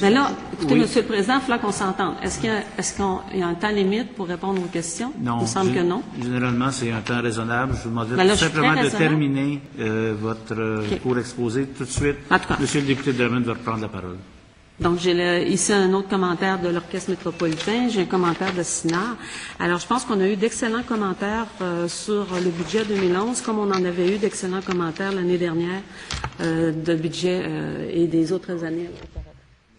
Mais là, écoutez, Oui. Monsieur le Président, il faut qu'on s'entende. Est-ce qu'il y a un temps limite pour répondre aux questions? Non. Il me semble que non. Généralement, c'est un temps raisonnable. Je vous demanderais Ben là, tout je suis simplement très de raisonnable. terminer votre court exposé tout de suite. En tout cas. Monsieur le député Drummond va reprendre la parole. Donc, j'ai ici un autre commentaire de l'Orchestre métropolitain, j'ai un commentaire de Sinard. Alors, je pense qu'on a eu d'excellents commentaires sur le budget 2011, comme on en avait eu d'excellents commentaires l'année dernière de budget et des autres années.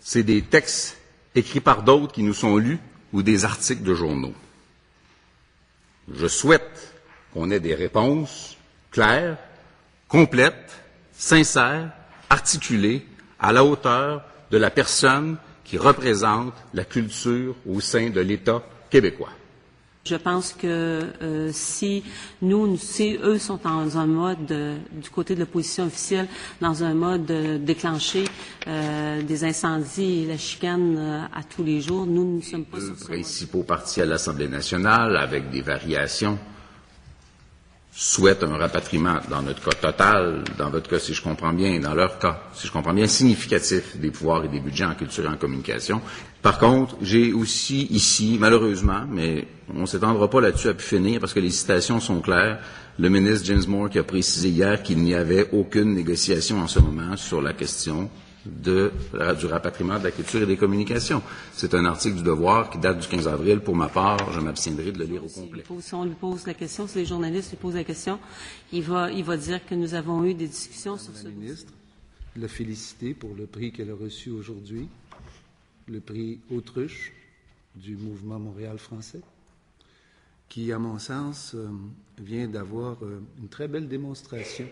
C'est des textes écrits par d'autres qui nous sont lus ou des articles de journaux. Je souhaite qu'on ait des réponses claires, complètes, sincères, articulées, à la hauteur de la personne qui représente la culture au sein de l'État québécois. Je pense que si eux sont dans un mode, du côté de l'opposition officielle, dans un mode déclenché des incendies et la chicane à tous les jours, nous ne sommes pas sur ce mode. Les principaux partis à l'Assemblée nationale, avec des variations, souhaitent un rapatriement, dans notre cas total, dans votre cas, si je comprends bien, dans leur cas, si je comprends bien, significatif des pouvoirs et des budgets en culture et en communication. Par contre, j'ai aussi ici, malheureusement, mais on ne s'étendra pas là-dessus à pu finir parce que les citations sont claires, le ministre James Moore qui a précisé hier qu'il n'y avait aucune négociation en ce moment sur la question du rapatriement de la culture et des communications. C'est un article du Devoir qui date du 15 avril. Pour ma part, je m'abstiendrai de le lire au complet. Si on lui pose la question, si les journalistes lui posent la question, il va dire que nous avons eu des discussions sur ce dossier. Ministre, la féliciter pour le prix qu'elle a reçu aujourd'hui, le prix Autruche du mouvement Montréal français, qui, à mon sens, vient d'avoir une très belle démonstration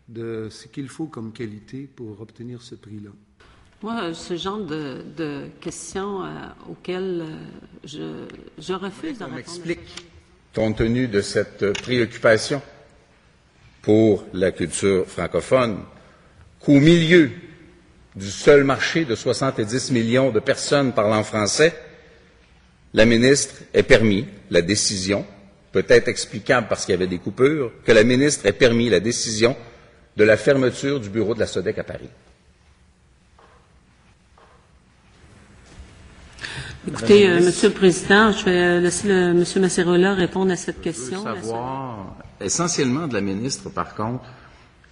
de ce qu'il faut comme qualité pour obtenir ce prix-là. Moi, ce genre de questions auxquelles je refuse de répondre. M'explique, compte tenu de cette préoccupation pour la culture francophone, qu'au milieu du seul marché de 70 millions de personnes parlant français, la ministre ait permis la décision, peut-être explicable parce qu'il y avait des coupures, que la ministre ait permis la décision de la fermeture du bureau de la SODEC à Paris. Écoutez, Monsieur le Président, je vais laisser Monsieur Massérola répondre à cette question. Je veux savoir, essentiellement de la ministre, par contre,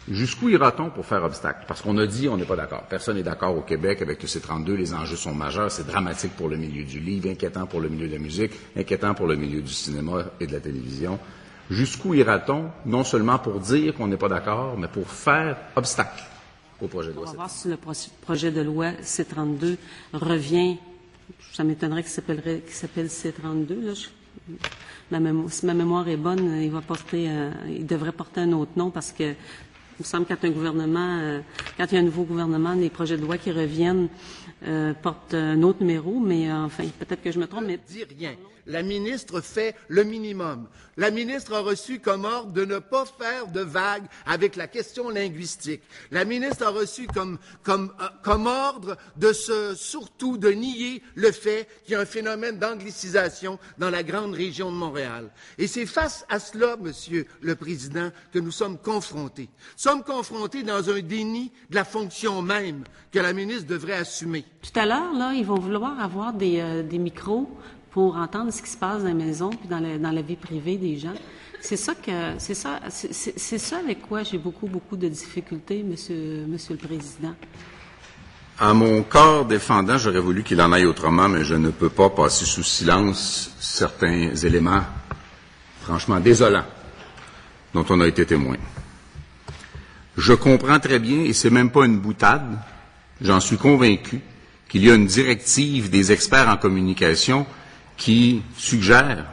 jusqu'où ira-t-on pour faire obstacle? Parce qu'on a dit, on n'est pas d'accord. Personne n'est d'accord au Québec avec le C-32. Les enjeux sont majeurs. C'est dramatique pour le milieu du livre, inquiétant pour le milieu de la musique, inquiétant pour le milieu du cinéma et de la télévision. Jusqu'où ira-t-on, non seulement pour dire qu'on n'est pas d'accord, mais pour faire obstacle au projet de loi? On va voir si le projet de loi C-32 revient. Ça m'étonnerait qu'il s'appelle C-32. Là. Si ma mémoire est bonne, il devrait porter un autre nom parce que il me semble que quand il y a un nouveau gouvernement, les projets de loi qui reviennent portent un autre numéro, mais enfin, peut-être que je me trompe. Mais Dit rien. La ministre fait le minimum. La ministre a reçu comme ordre de ne pas faire de vagues avec la question linguistique. La ministre a reçu comme ordre surtout de nier le fait qu'il y a un phénomène d'anglicisation dans la grande région de Montréal. Et c'est face à cela, Monsieur le Président, que nous sommes confrontés. Nous sommes confrontés dans un déni de la fonction même que la ministre devrait assumer. tout à l'heure, là, ils vont vouloir avoir des micros pour entendre ce qui se passe dans la maison puis dans la vie privée des gens. C'est ça avec quoi j'ai beaucoup de difficultés, Monsieur le Président. À mon corps défendant, j'aurais voulu qu'il en aille autrement, mais je ne peux pas passer sous silence certains éléments franchement désolants dont on a été témoin. Je comprends très bien, et c'est même pas une boutade, j'en suis convaincu, qu'il y a une directive des experts en communication qui suggère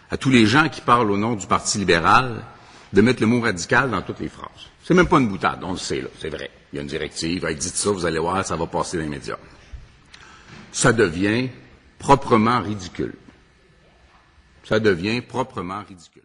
à tous les gens qui parlent au nom du Parti libéral de mettre le mot radical dans toutes les phrases. C'est même pas une boutade, on le sait, là, c'est vrai. Il y a une directive, dites ça, vous allez voir, ça va passer dans les médias. Ça devient proprement ridicule. Ça devient proprement ridicule.